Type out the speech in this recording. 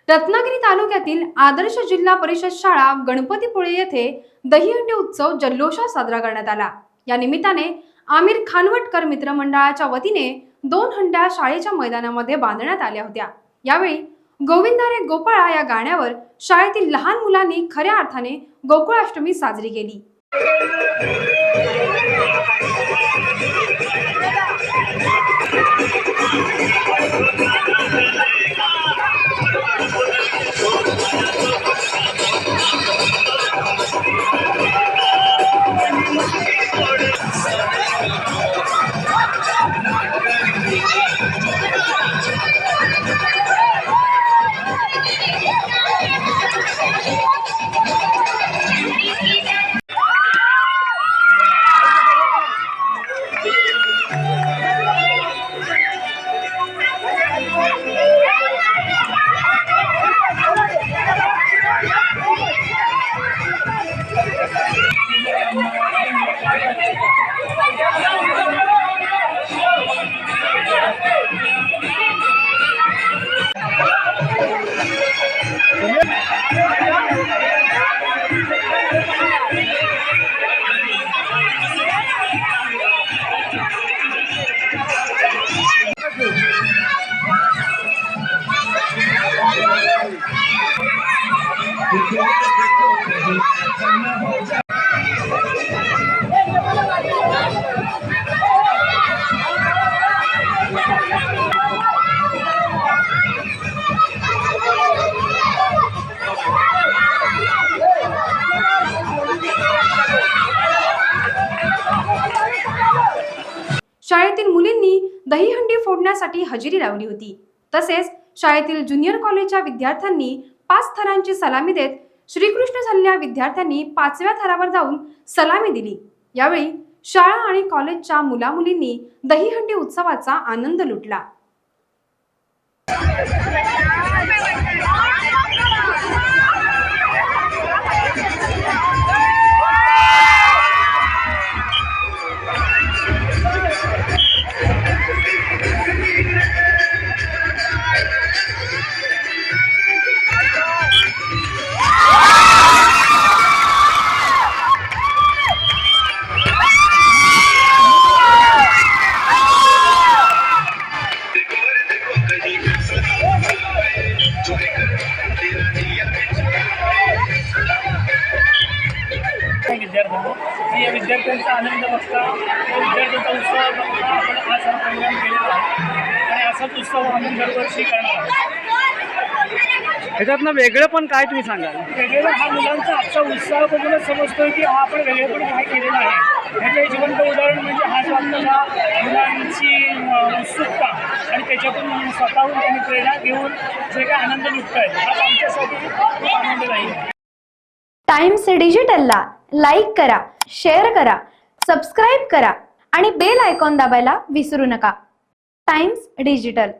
रत्नागिरी तालुक्यातील आदर्श जिल्हा परिषद शाळा गणपतीपुळे येथे दहीहंडी उत्सव जल्लोषात साजरा करण्यात आला। या निमित्ताने आमिर खानवटकर मित्रमंडळाच्या वतीने 2 हंड्या शाळेच्या मैदानामध्ये बांधण्यात आल्या होत्या। यावेळी गोविंदा रे गोपाळा या गाण्यावर शाळेतील लहान मुलांनी खऱ्या अर्थाने गोकुळाष्टमी साजरी केली। शाळेतील मुलींनी दहीहंडी फोडण्यासाठी हजेरी लावली होती। तसेच शाळेतील ज्युनियर कॉलेजच्या विद्यार्थ्यांनी 5 थरांची सलामी देत श्रीकृष्ण झालेल्या विद्यार्थ्यांनी 5व्या थरावर जाऊन सलामी दिली। यावेळी शाळा आणि कॉलेजच्या मुलामुलींनी दहीहंडी उत्सवाचा आनंद लुटला। विद्यार्थ्यांचा आनंद बघता विद्यार्थ्यांचा उत्साह बघता आपण हा सण प्रोग्राम केलेला आहे आणि असाच उत्सव आम्ही दरवर्षी करणार आहोत। ह्याच्यातनं वेगळं पण काय तुम्ही सांगाल? वेगळं हा मुलांचा आजचा उत्साह बघूनच समजतोय की हा आपण वेगळेपण काय केलेलं आहे। ह्याचे जिवंत उदाहरण म्हणजे हा जो आपल्याला मुलांची उत्सुकता आणि त्याच्यातून स्वतःहून त्यांनी प्रेरणा घेऊन जे काही आनंद लुटत आहेत हा आमच्यासाठी खूप आनंददायी आहे। टाइम्स डिजिटलला लाईक करा, शेअर करा, सबस्क्राईब करा आणि बेल आयकॉन दाबायला विसरू नका। Times digital.